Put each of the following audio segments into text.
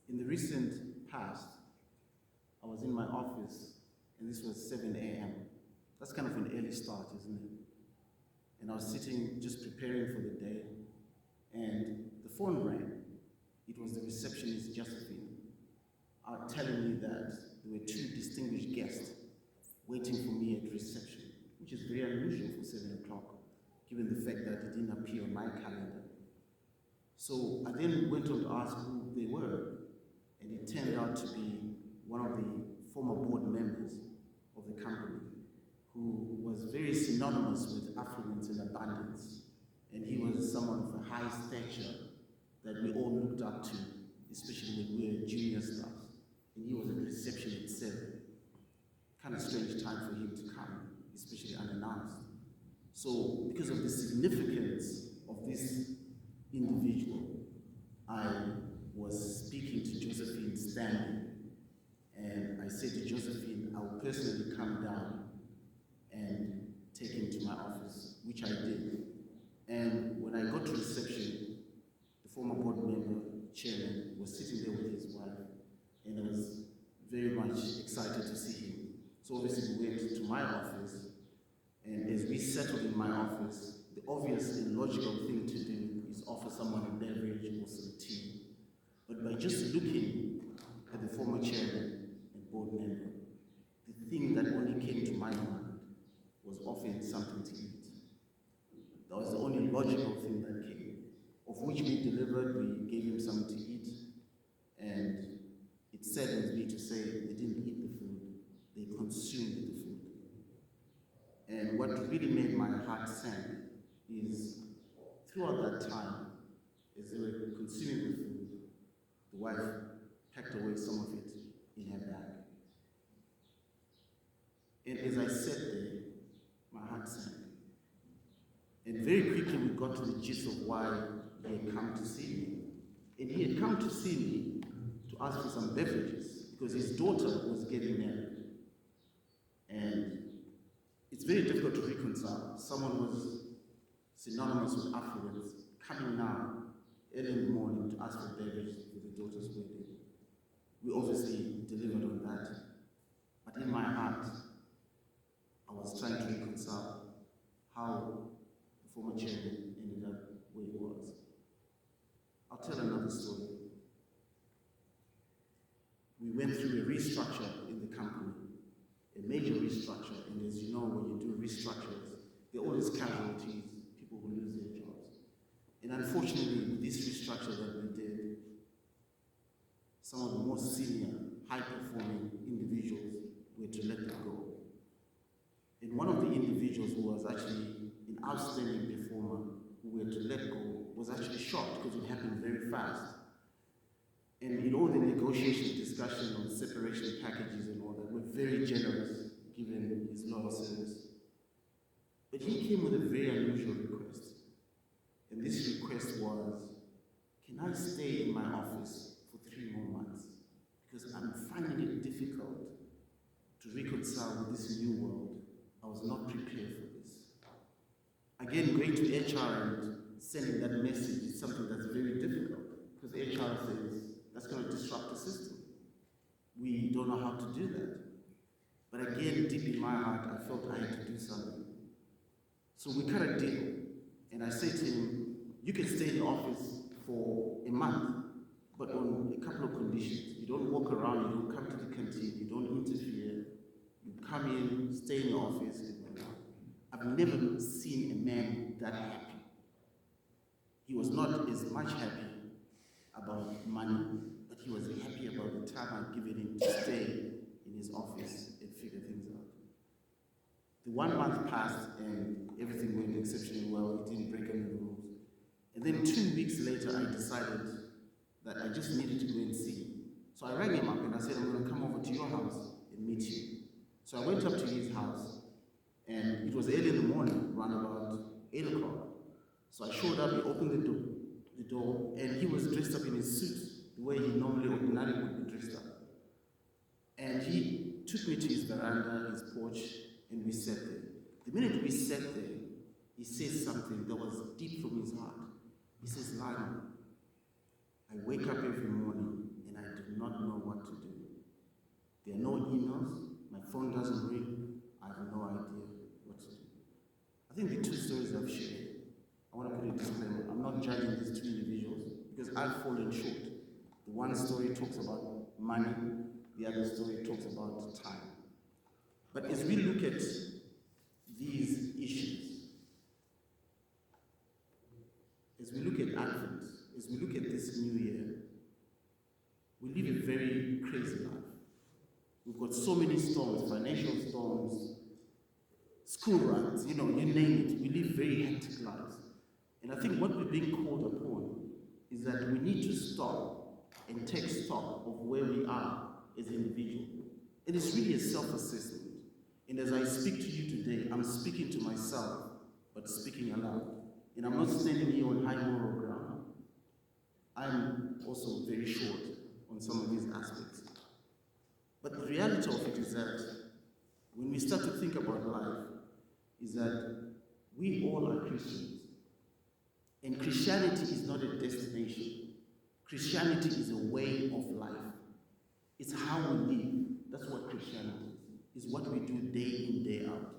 In the recent past, I was in my office, and this was 7 a.m. That's kind of an early start, isn't it? And I was sitting, just preparing for the day, and the phone rang. It was the receptionist, Josephine, telling me that there were 2 distinguished guests waiting for me at reception, which is very unusual for 7 o'clock, given the fact that it didn't appear on my calendar. So I then went on to ask who they were, and it turned out to be one of the former board members of the company, who was very synonymous with affluence and abundance. And he was someone of a high stature that we all looked up to, especially when we were junior staff. And he was at reception at 7. Kind of strange time for him to come, especially unannounced. So because of the significance of this individual, I was speaking to Josephine standing, and I said to Josephine, I will personally come down and take him to my office, which I did. And when I got to reception, the former board member, chairman, was sitting there with his wife, and I was very much excited to see him. So obviously we went to my office, and as we settled in my office, the obvious and logical thing to do is offer someone a beverage or some tea. But by just looking at the former chairman and board member, the thing that only came to my mind was offering something to eat. That was the only logical thing that came, of which we delivered. We gave him something to eat, and it saddens me to say they didn't eat the food, they consumed the food. And what really made my heart sink is, throughout that time, as they were consuming the food, the wife packed away some of it in her bag. And as I sat there, my heart sank. And very quickly we got to the gist of why he had come to see me. And he had come to see me to ask for some beverages, because his daughter was getting married. And it's very difficult to reconcile. Someone was synonymous with affluence coming now early in the morning to ask for beverages for the daughter's wedding. We obviously delivered on that. But in my heart, I was trying to reconcile how the former chairman ended up where he was. I'll tell another story. We went through a restructure in the company, a major restructure, and as you know, when you do restructures, there are always casualties, people who lose their jobs. And unfortunately, with this restructure that we did, some of the most senior, high-performing individuals were to let them go. And one of the individuals who was actually an outstanding performer who were to let go was actually shocked because it happened very fast. And in all the negotiations, discussion on separation packages and all that, were very generous given his loyal service. But he came with a very unusual request. And this request was, can I stay in my office for 3 more months? Because I'm finding it difficult to reconcile with this new world. I was not prepared for this. Again, going to HR and sending that message is something that's very difficult, because HR says, that's going to disrupt the system. We don't know how to do that. But again, deep in my heart, I felt I had to do something. So we cut a deal, and I said to him, you can stay in the office for a month, but on a couple of conditions. You don't walk around, you don't come to the canteen, you don't interfere. You come in, stay in the office. I've never seen a man that happy. He was not as much happy about money, but he was happy about the time I'd given him to stay in his office and figure things out. The 1 month passed and everything went exceptionally well. He didn't break any rules. And then 2 weeks later, I decided that I just needed to go and see him. So I rang him up and I said, I'm going to come over to your house and meet you. So I went up to his house, and it was early in the morning, around about 8 o'clock. So I showed up, he opened the door, and he was dressed up in his suit, the way he normally ordinarily would be dressed up. And he took me to his veranda, his porch, and we sat there. The minute we sat there, he says something that was deep from his heart. He says, Lionel, I wake up every morning and I do I've fallen short. The one story talks about money, the other story talks about time. But as we look at these issues, as we look at Advent, as we look at this new year, we live a very crazy life. We've got so many storms, financial storms, school runs, you name it. We live very hectic lives. And I think what we're being called upon is that we need to stop and take stock of where we are as individuals. And it's really a self-assessment. And as I speak to you today, I'm speaking to myself, but speaking aloud. And I'm not standing here on high moral ground. I'm also very short on some of these aspects. But the reality of it is that when we start to think about life, is that we all are Christians. And Christianity is not a destination. Christianity is a way of life. It's how we live. That's what Christianity is what we do day in, day out.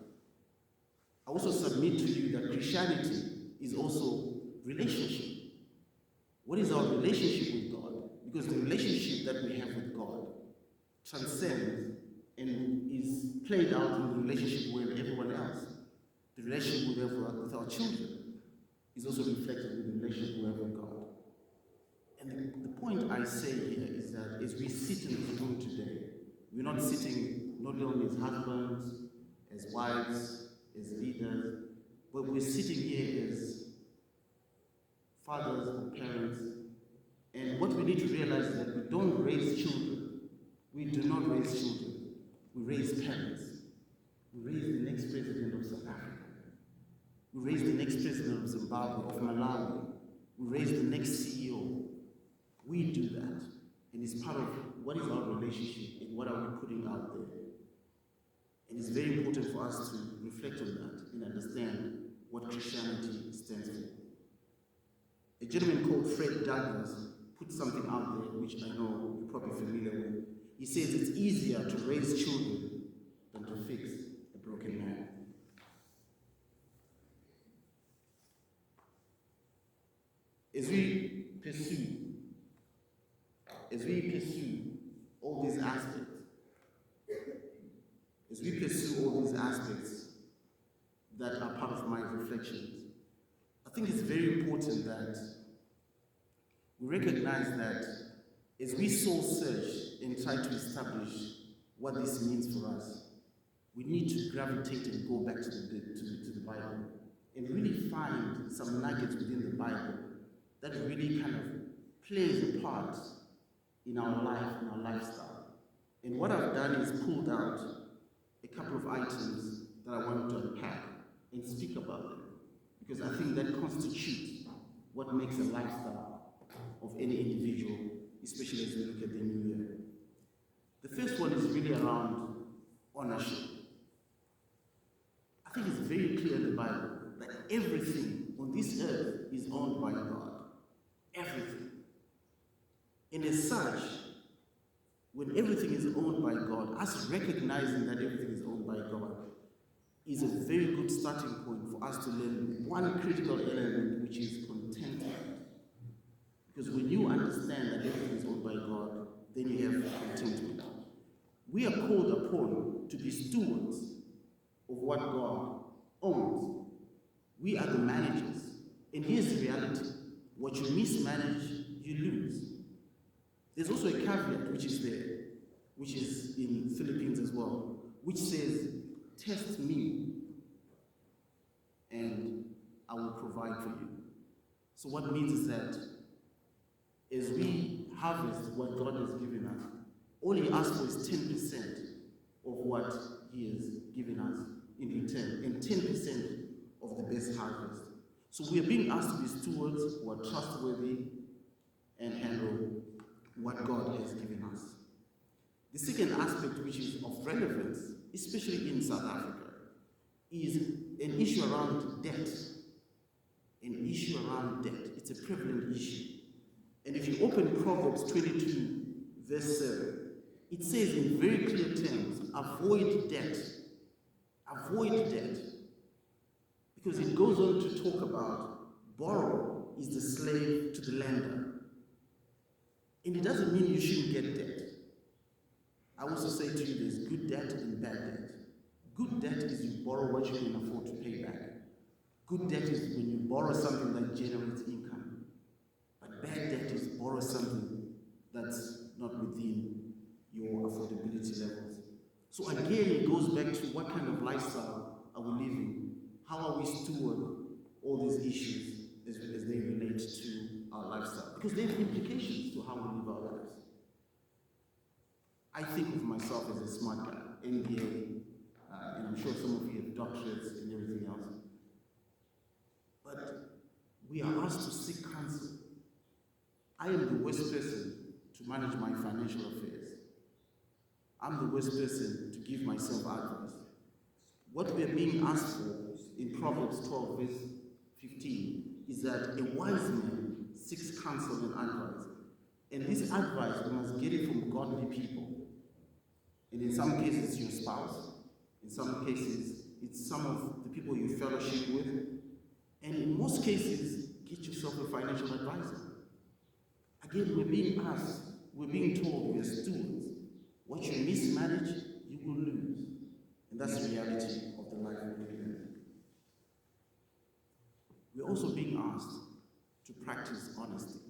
I also submit to you that Christianity is also relationship. What is our relationship with God? Because the relationship that we have with God transcends and is played out in the relationship with everyone else. The relationship we have with our children is also reflected in the relationship we have with God. And the point I say here is that as we sit in this room today, we're not sitting not only as husbands, as wives, as leaders, but we're sitting here as fathers or parents. And what we need to realize is that we don't raise children. We do not raise children. We raise parents. We raise the next president of South Africa. We raise the next president of Zimbabwe, of Malawi. We raise the next CEO. We do that. And it's part of what is our relationship and what are we putting out there. And it's very important for us to reflect on that and understand what Christianity stands for. A gentleman called Fred Douglass put something out there which I know you're probably familiar with. He says it's easier to raise children than to fix a broken man. As we pursue all these aspects, that are part of my reflections, I think it's very important that we recognize that as we soul search and try to establish what this means for us, we need to gravitate and go back to the Bible and really find some nuggets within the Bible that really kind of plays a part in our life, in our lifestyle. And what I've done is pulled out a couple of items that I want to unpack and speak about them, because I think that constitutes what makes a lifestyle of any individual, especially as we look at the new year. The first one is really around ownership. I think it's very clear in the Bible that everything on this earth is owned by God. Everything. And as such, when everything is owned by God, us recognizing that everything is owned by God is a very good starting point for us to learn one critical element, which is contentment. Because when you understand that everything is owned by God, then you have contentment. We are called upon to be stewards of what God owns. We are the managers. And here's the reality. What you mismanage, you lose. There's also a caveat which is there, which is in Philippines as well, which says, test me and I will provide for you. So what means is that as we harvest what God has given us, all he asks for is 10% of what he has given us in return, and 10% of the best harvest. So we are being asked to be stewards who are trustworthy and handle what God has given us. The second aspect, which is of relevance, especially in South Africa, is an issue around debt. An issue around debt. It's a prevalent issue. And if you open Proverbs 22, verse 7, it says in very clear terms, avoid debt. Avoid debt. Because it goes on to talk about borrow is the slave to the lender. And it doesn't mean you shouldn't get debt. I also say to you, there's good debt and bad debt. Good debt is you borrow what you can afford to pay back. Good debt is when you borrow something that generates income. But bad debt is borrow something that's not within your affordability levels. So again, it goes back to what kind of lifestyle are we living? How are we steward all these issues as they relate to our lifestyle? Because they have implications to how we live our lives. I think of myself as a smart guy, MBA, and I'm sure some of you have doctorates and everything else. But we are asked to seek counsel. I am the worst person to manage my financial affairs. I'm the worst person to give myself advice. What we are being asked for in Proverbs 12, verse 15, is that a wise man seeks counsel and advice. And this advice, we must get it from godly people. And in some cases, it's your spouse. In some cases, it's some of the people you fellowship with. And in most cases, get yourself a financial advisor. Again, we're being asked, we're being told we're stewards. What you mismanage, you will lose. And that's the reality of the life we're living in. We're also being asked to practice honesty.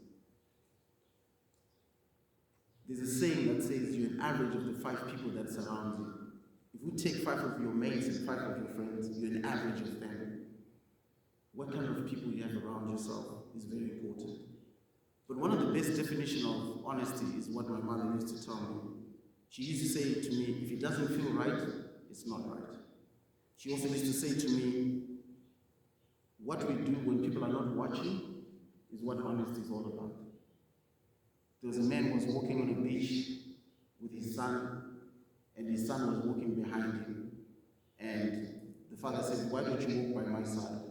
There's a saying that says you're an average of the 5 people that surround you. If we take 5 of your mates and 5 of your friends, you're an average of them. What kind of people you have around yourself is very important. But one of the best definitions of honesty is what my mother used to tell me. She used to say to me, if it doesn't feel right, it's not right. She also used to say to me, what we do when people are not watching is what honesty is all about. There was a man who was walking on a beach with his son, and his son was walking behind him. And the father said, why don't you walk by my side?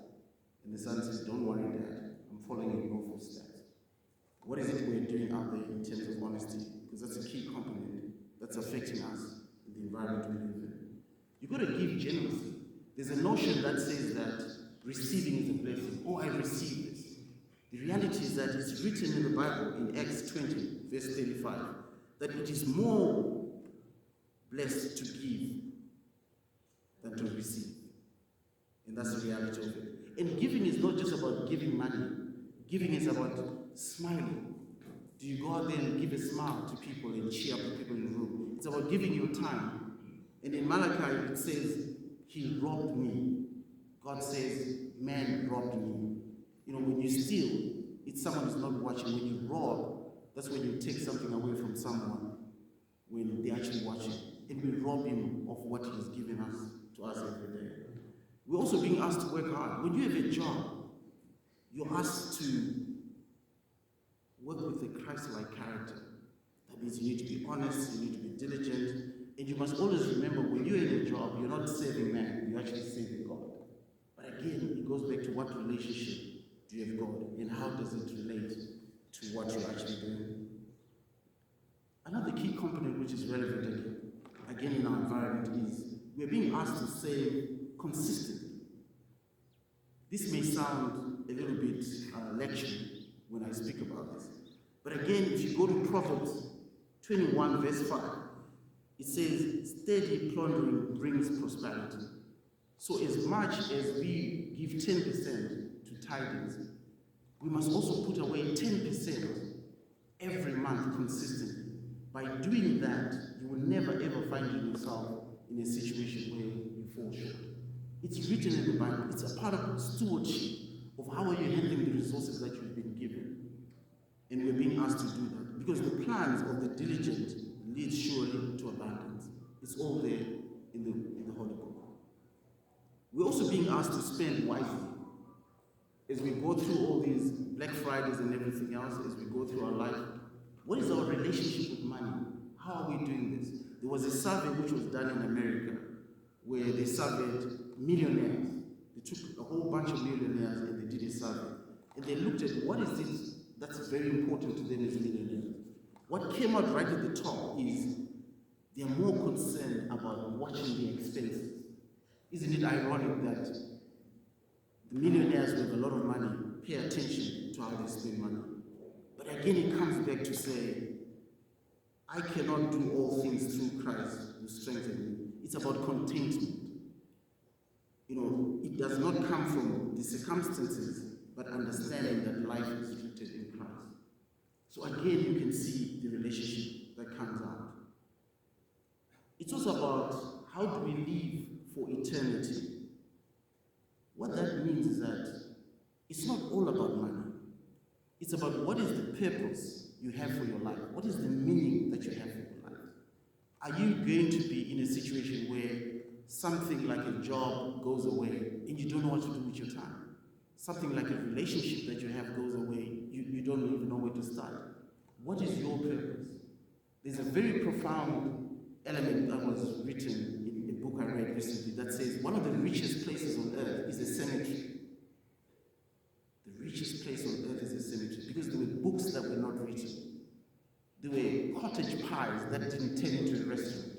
And the son says, don't worry, Dad, I'm following in your footsteps. What is it we're doing out there in terms of honesty? Because that's a key component that's affecting us in the environment we live in. You've got to give generously. There's a notion that says that receiving is a blessing. Oh, I received this. The reality is that it's written in the Bible in Acts 20, verse 35, that it is more blessed to give than to receive. And that's the reality of it. And giving is not just about giving money. Giving is about smiling. Do you go out there and give a smile to people and cheer up the people in the room? It's about giving your time. And in Malachi it says, he robbed me. God says, man robbed me. You know, when you steal, it's someone who's not watching. When you rob, that's when you take something away from someone when they're actually watching. And we rob him of what he has given us to us every day. We're also being asked to work hard. When you have a job, you're asked to work with a Christ-like character. That means you need to be honest, you need to be diligent, and you must always remember when you're in a job, you're not serving man, you're actually serving God. But again, it goes back to what relationship do you have God, and how does it relate to what you're actually doing? Another key component which is relevant again in our environment is we're being asked to save consistently. This may sound a little bit lecturing when I speak about this. But again, if you go to Proverbs 21 verse 5, it says, steady plundering brings prosperity. So as much as we give 10% to tithings, we must also put away 10% every month consistently. By doing that, you will never ever find yourself in a situation where you fall short. It's written in the Bible. It's a part of stewardship of how are you handling the resources that you've been given. And we're being asked to do that. Because the plans of the diligent lead surely to abundance. It's all there in the Holy Book. We're also being asked to spend wisely. As we go through all these Black Fridays and everything else, as we go through our life, what is our relationship with money? How are we doing this? There was a survey which was done in America where they surveyed millionaires. They took a whole bunch of millionaires and they did a survey. And they looked at what is it that's very important to them as millionaires. What came out right at the top is they are more concerned about watching their expenses. Isn't it ironic that the millionaires who have a lot of money pay attention to how they spend money? But again, it comes back to say, I cannot do all things through Christ who strengthens me. It's about contentment. It does not come from the circumstances, but understanding that life is rooted in Christ. So again, you can see the relationship that comes out. It's also about how do we live for eternity. What that means is that it's not all about money. It's about what is the purpose you have for your life. What is the meaning that you have for your life? Are you going to be in a situation where something like a job goes away and you don't know what to do with your time? Something like a relationship that you have goes away, you don't even know where to start. What is your purpose? There's a very profound element that was written in a book I read recently that says one of the richest places on earth is a cemetery. The richest place on earth is a cemetery because there were books that were not written. There were cottage pies that didn't turn into a restaurant.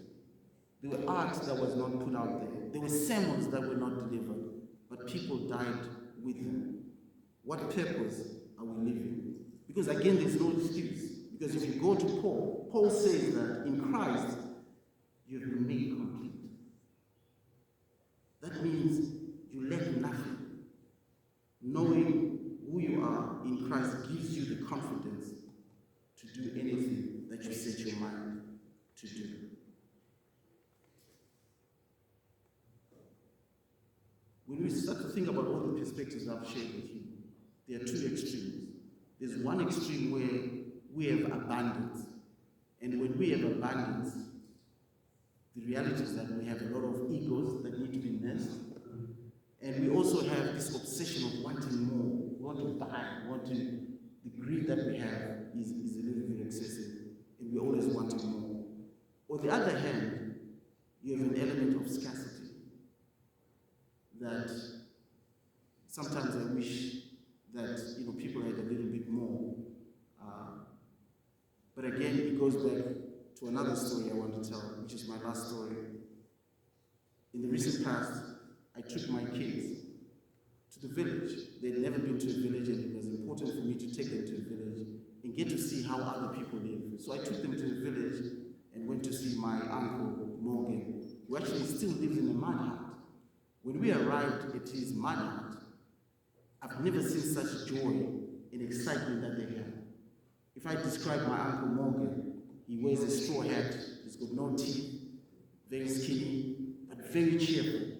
There were art that was not put out there. There were sermons that were not delivered, but people died with them. What purpose are we living? Because again, there's no excuse. Because if you go to Paul, Paul says that in Christ, you have been made complete. That means you lack nothing. Knowing who you are in Christ gives you the confidence to do anything that you set your mind to do. When we start to think about all the perspectives I've shared with you, there are two extremes. There's one extreme where we have abundance. And when we have abundance, the reality is that we have a lot of egos that need to be nursed. And we also have this obsession of wanting more. We want to buy, the greed that we have is a little bit excessive. And we're always wanting more. On the other hand, you have an element of scarcity. That sometimes I wish that people had a little bit more. But again, it goes back to another story I want to tell, which is my last story. In the recent past, I took my kids to the village. They'd never been to a village, and it was important for me to take them to a village and get to see how other people live. So I took them to the village and went to see my uncle, Morgan, who actually still lives in a mud hut. When we arrived at his mud hut, I've never seen such joy and excitement that they have. If I describe my Uncle Morgan, he wears a straw hat, he's got no teeth, very skinny, but very cheerful.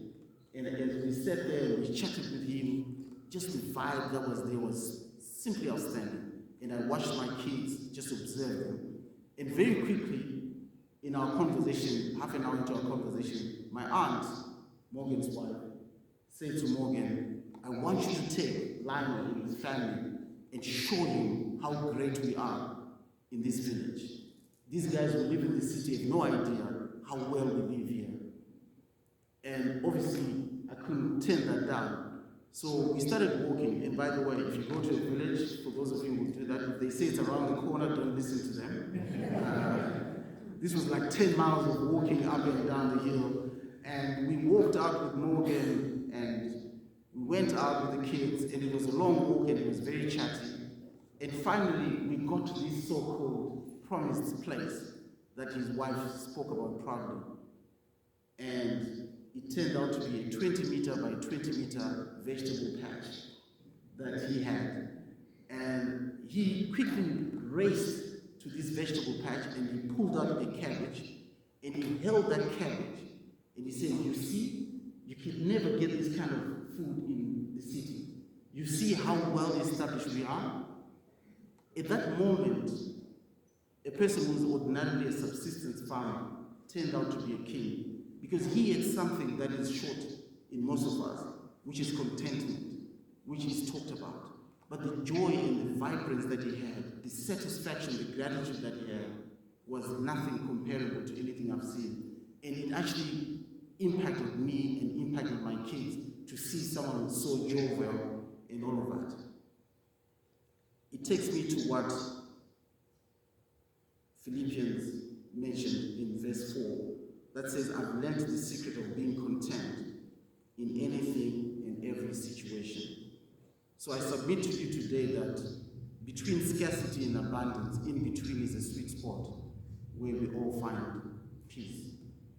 And as we sat there and we chatted with him, just the vibe that was there was simply outstanding. And I watched my kids, just observe them. And very quickly, in our conversation, half an hour into our conversation, my aunt, Morgan's wife, said to Morgan, I want you to take Lionel and his family and show him how great we are in this village. These guys who live in the city have no idea how well we live here. And obviously, I couldn't turn that down. So we started walking, and by the way, if you go to a village, for those of you who do that, if they say it's around the corner, don't listen to them. This was like 10 miles of walking up and down the hill. And we walked out with Morgan, and we went out with the kids, and it was a long walk, and it was very chatty. And finally, we got to this so-called promised place that his wife spoke about proudly. And it turned out to be a 20-meter by 20-meter vegetable patch that he had. And he quickly raced to this vegetable patch, and he pulled out a cabbage, and he held that cabbage. And he said, you see, you can never get this kind of food in the city. You see how well established we are? At that moment, a person who was ordinarily a subsistence farmer turned out to be a king because he had something that is short in most of us, which is contentment, which is talked about. But the joy and the vibrance that he had, the satisfaction, the gratitude that he had, was nothing comparable to anything I've seen. And it actually impacted me and impacted my kids to see someone so jovial and all of that. It takes me to what Philippians mentioned in verse 4, that says, I've learned the secret of being content in anything and every situation. So I submit to you today that between scarcity and abundance, in between is a sweet spot where we all find peace.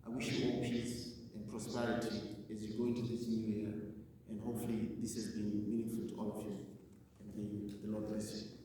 I wish you all peace and prosperity as you go into this new year, and hopefully this has been meaningful to all of you. And the Lord bless you.